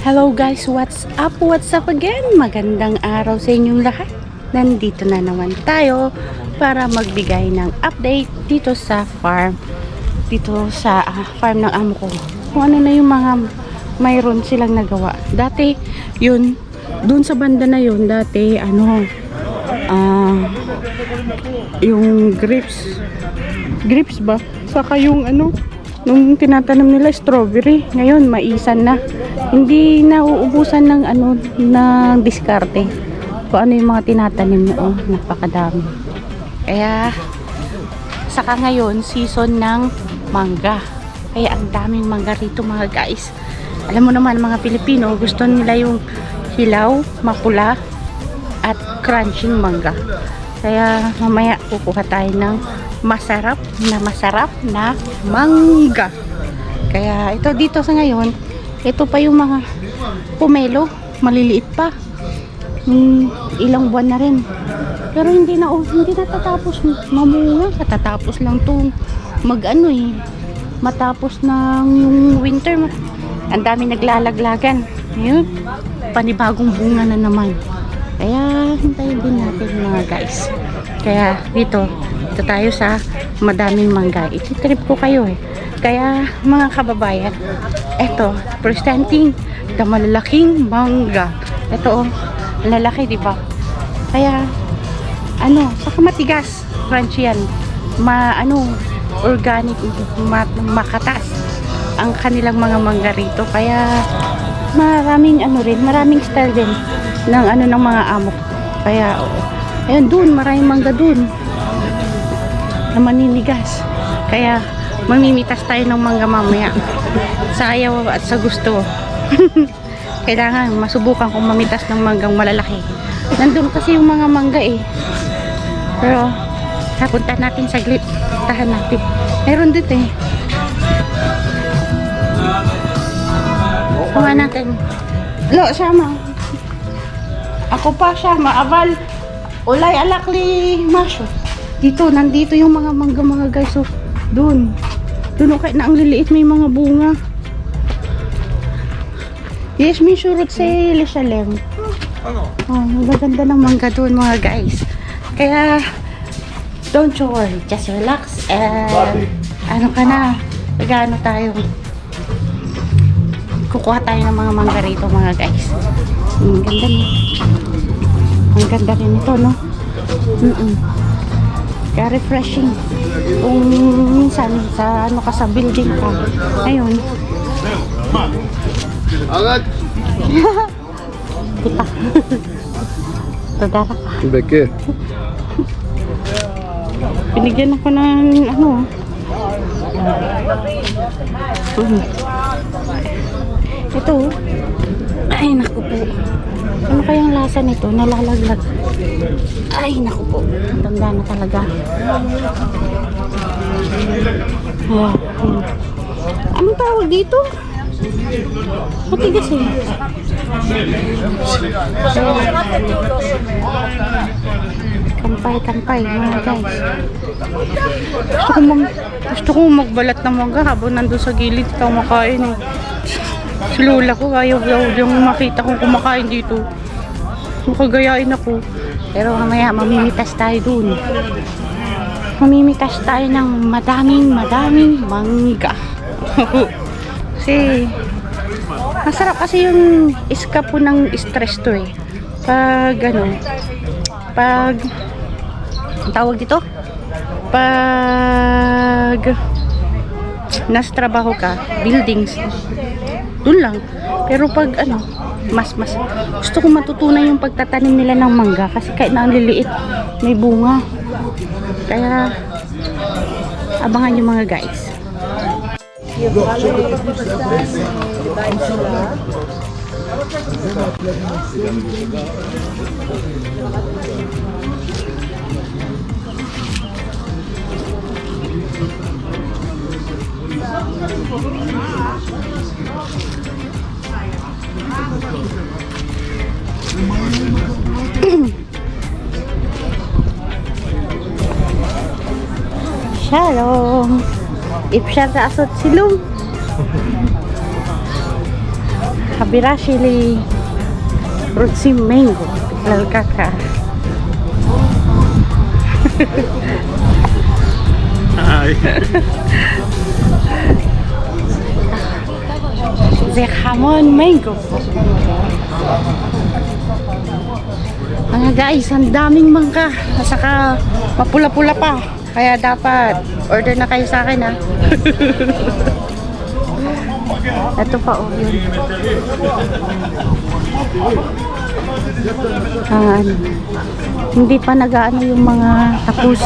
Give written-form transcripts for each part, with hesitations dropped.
Hello guys, what's up? What's up again? Magandang araw sa inyong lahat. Nandito na naman tayo para magbigay ng update dito sa farm. Dito sa farm ng amo ko. Kung ano na yung mga mayroon silang nagawa. Dati, yun, dun sa banda na yun, dati, yung grapes ba? Saka yung nung tinatanim nila strawberry, ngayon maisan na. Hindi na uubusan ng ng diskarte. Kung ano yung mga tinatanim nyo, napakadami. Kaya saka ngayon season ng mangga. Kaya ang daming mangga rito mga guys. Alam mo naman mga Pilipino, gusto nila yung hilaw, mapula at crunching mangga. Kaya mamaya kukuha tayo ng masarap na mangga. Kaya ito dito sa ngayon, ito pa yung mga pomelo, maliliit pa. Ilang buwan na rin. Pero hindi natatapos mamunga. Katatapos lang to matapos ng yung winter. Ang dami naglalaglagan. Ayun, panibagong bunga na naman. Kaya hintayin din natin mga guys. Kaya dito tayo sa madaming mangga. Ititrip ko kayo eh. Kaya mga kababayan, eto, presenting the malalaking mangga. Ito lalaki, di ba? Kaya saka matigas, crunchy yan. Organic, makatas ang kanilang mga mangga rito. Kaya maraming maraming style din ng ng mga amo. Kaya ayun, dun maraming mangga dun na maninigas. Kaya mamimitas tayo ng mangga mamaya sa ayaw at sa gusto. Kailangan masubukan kong mamitas ng manggang malalaki. Nandun kasi yung mga mangga eh. Pero napunta natin saglit. Tahan natin. Meron dito eh. Sama natin. Lo, sama. Ako pa siya, maabal. Ulay alakli masyo. Nandito yung mga mangga mga guys. So, doon kahit na ang liliit may mga bunga. Yes, may surot sa Lishalem. Maganda ng mangga doon mga guys. Kaya don't you worry, just relax and tayo, kukuha tayo ng mga mangga rito mga guys. Ang ganda rin ito, no? Kaya refreshing kung minsan sa sa building ka. Ayun. Agad. Kita. Tadara ka. Beke. Binigyan ako ng ito. Ay, naku po. Ano kayang lasa nito? Nalalaglag. Ay, naku po. Tanda na talaga. Anong tawag dito? Matigas eh. Kampay mga guys. Gusto ko magbalat ng mangga habang nandun sa gilid ikaw makain eh. Si lola ko ayaw yung makita kong kumakain dito. Makagayain ako. Pero mamaya mamimitas tayo dun. Mamimitas tayo ng madaming mangga. Kasi masarap kasi yung iskapo ng stress to eh. Pag tawag dito, pag nasa trabaho ka, buildings, dun lang. Pero pag mas gusto ko matutunan yung pagtatanim nila ng mangga kasi kahit na ang liliit may bunga. Kaya abangan yung mga guys. Shalom. Ifshar sa asot silong. Habirashi li Rutsi mango. Lalkaka. Hi. The hamon mango. Mga guys, ang daming mangga. At saka mapula-pula pa. Kaya dapat order na kayo sa akin ha. Ito pa oh yun. Ano, hindi pa nag-ano yung mga tapos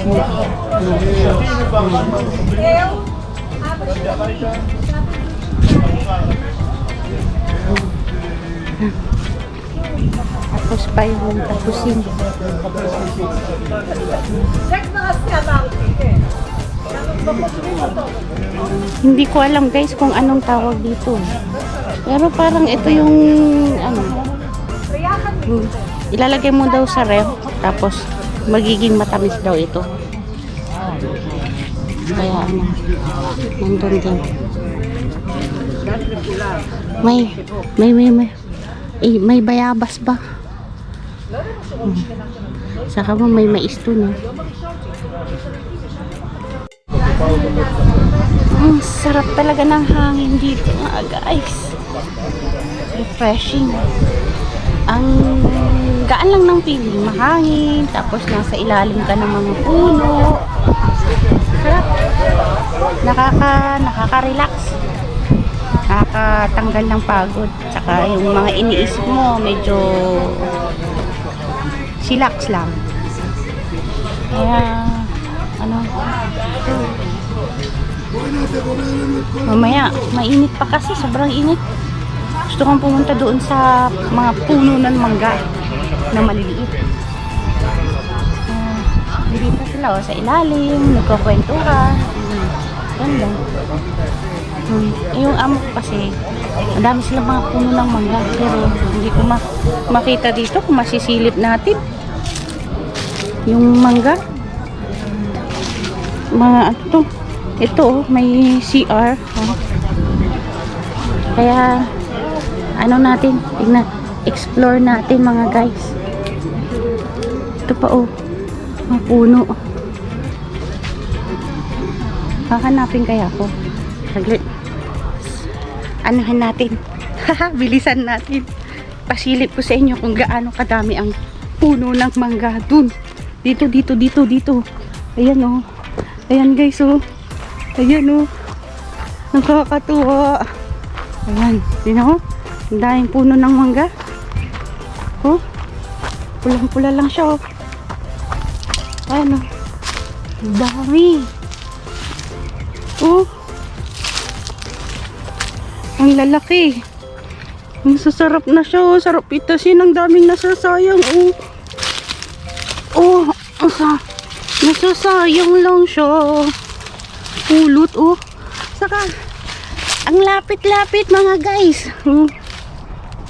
mo. Tapos pa yung tapusin. Hindi ko alam guys kung anong tawag dito. Pero parang ito yung ano, ilalagay mo daw sa ref tapos magiging matamis daw ito. Kaya ano, nandun din. May bayabas ba? Saka mo may mais dun. Ang sarap talaga ng hangin dito mga guys. Refreshing. Ang gaan lang ng feeling, mahangin, tapos nasa ilalim ka ng mga puno. Sarap. Nakaka-relax. Nakakatanggal ng pagod. Tsaka yung mga iniisip mo, medyo chillax lang. Kaya, ano, mamaya, mainit pa kasi, sobrang init. Gusto kong pumunta doon sa mga puno ng mangga na maliliit. Dito sila sa ilalim, nagkukwentuhan. Ganda. Yung amo ko kasi, madami silang mga puno ng mangga. Pero hindi ko makita dito kung masisilip natin. Yung mangga. Mga ano to. Ito oh, may CR. Oh. Kaya, ano natin, tingnan, explore natin mga guys. Ito pa oh, mga puno. Hahanapin kaya ako. Saglit. Anuhan natin. Bilisan natin. Pasilip ko sa inyo kung gaano kadami ang puno ng mangga dun. Dito. Ayan oh. Ayan guys oh. Ayan oh. Nakakatuwa. Ayan. Sino? Ang daming puno ng mangga. Oh. Pulang-pula lang siya oh. Ayan oh. Ang dami. Oh. Ang lalaki. Ang sasarap na siya oh. Sarap itasin. Ang daming nasasayang oh. Oh. Nasasayang lang siya. Pulot oh. Saka ang lapit-lapit mga guys. Oh.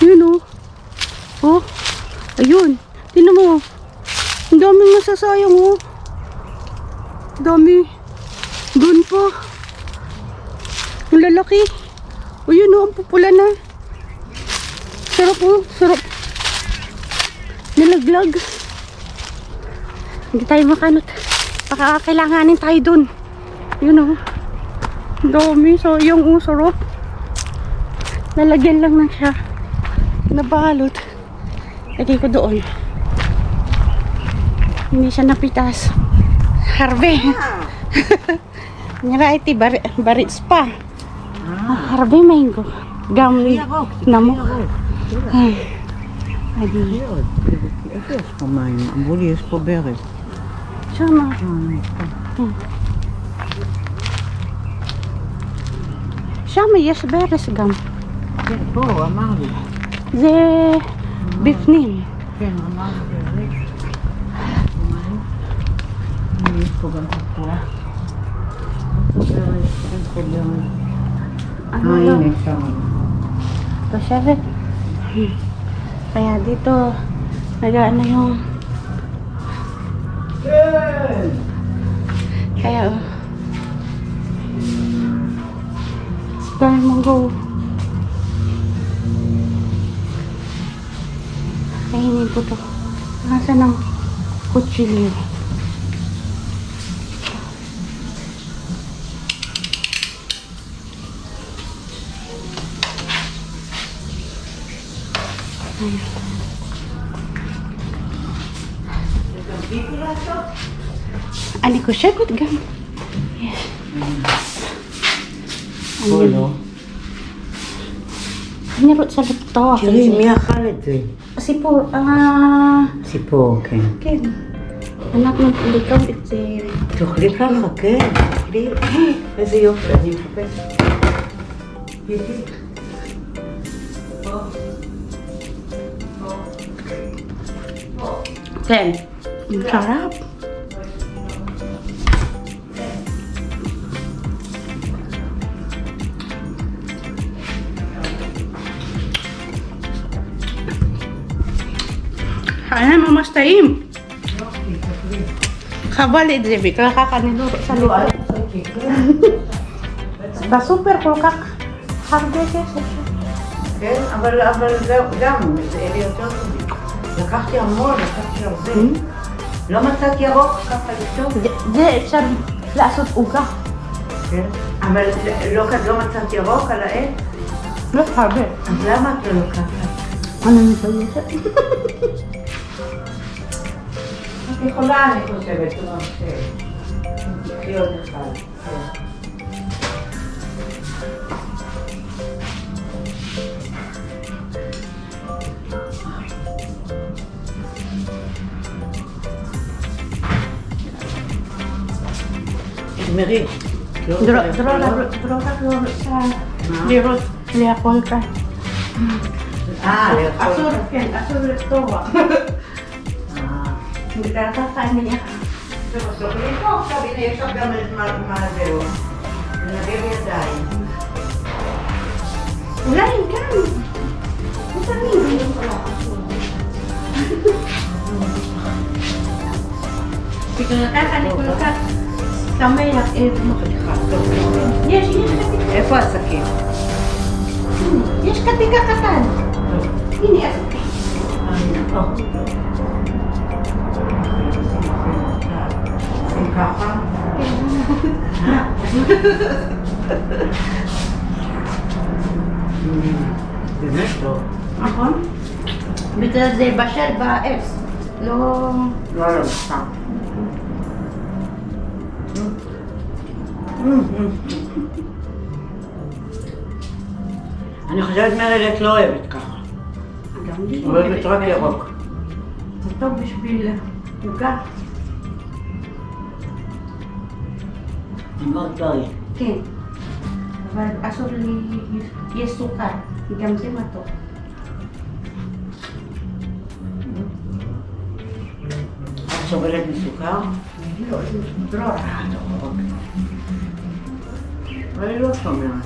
Yun oh. Oh. Ayun. Tingnan mo. Ang daming nasasayang oh. Dami. Doon po. Ang lalaki. O yun oh. Ang pupula na. Sarap oh. Sarap. Nilaglag. Hindi tayo makanot. Baka kailanganin tayo doon. Yun oh. Dami. So yung sarap. Lalagyan lang na siya. Nabalot. Lagi ko doon. Hindi siya napitas. Harvey. Variety barits pa. Harvey mango. Gam namo. Ay. Adi. Mamãe, boleh pobere. Sama. Sama yes beres gam. Oh, amali. Ze bifnim. Ken amali. Ini program apa? Ano ini sama. Ito siya rin. Kaya dito nag-ano yung kaya dahil manggo Kunin ko to. Nasaan ang kutsilyo? Ani ko siya, good gam. Yes. Polo. Nirot sa luto. תראי, מי אכל את זה? Sipur, ציפור, כן. Ken. Anak ng likaw, it's a... תאכלי ככה, כן, תאכלי. איזה יופי, אני מחפשת. תראי. Ken. Ang sarap. Ano mo mas taim? Kabal it Zebi, kakakanilo sa lupa. Ba super kulkak. Harde kasi. כן, אבל גם, זה אלה יותר טובים. לקחתי המון, לקחתי הרבה. לא מצאת ירוק ככה לכתוב. זה אפשר לעשות עוגה. כן, אבל לא מצאת ירוק על העץ? לא הרבה. אז למה את לא לוקחת? אני מתביישת. את יכולה, אני חושבת, תקחי עוד אחד. תגמרי. Draw sa lirot. Liakol ka. לאכול. Asur, Ken. Asur ito. Hindi ka kakain niya. תאכלי פה, עכשיו הנה יש לך גם מה זהו. לנגב ידיים. Ulan ka. Ang sabihin ko lang. Ikaw nakakain ko lang ka. Kamay lang eh. Yes, איפה הסכין? יש katika katan. Ini asukay. שים ככה. באמת טוב. נכון? בגלל זה בשל בעץ. לא... לא על המסך. אני חושבת מרילת לא אוהבת ככה. גם לי. אוהבת רק ירוק. זה טוב בשביל עוגה. מאוד בריא. כן. אבל אסור לי... יש סוכר. גם זה מתוק. את סובלת מסוכר? לא, זה דרור. אבל היא לא שומעת.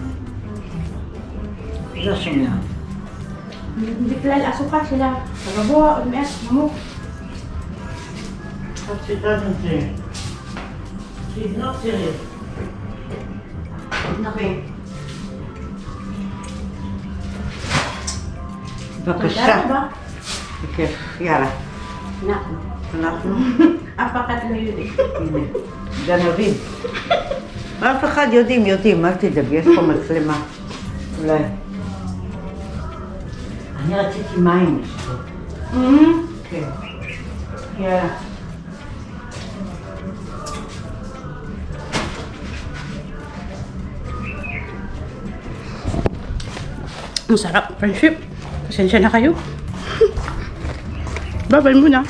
היא לא שומעת. בכלל הסוכר שלה גבוה עוד מעט נמוך. אז תדעת את זה. תדנות תראי. נכון. בבקשה. תודה רבה. בכיף, יאללה. אנחנו. אנחנו, אף אחד לא יודע. הנה, גנבים. אף אחד יודעים, אל תדאג, יש פה מצלמה. אולי. אני רציתי מים לשתות. כן. יאללה. Ang sarap, friendship. Pasensya na kayo. Bye-bye muna.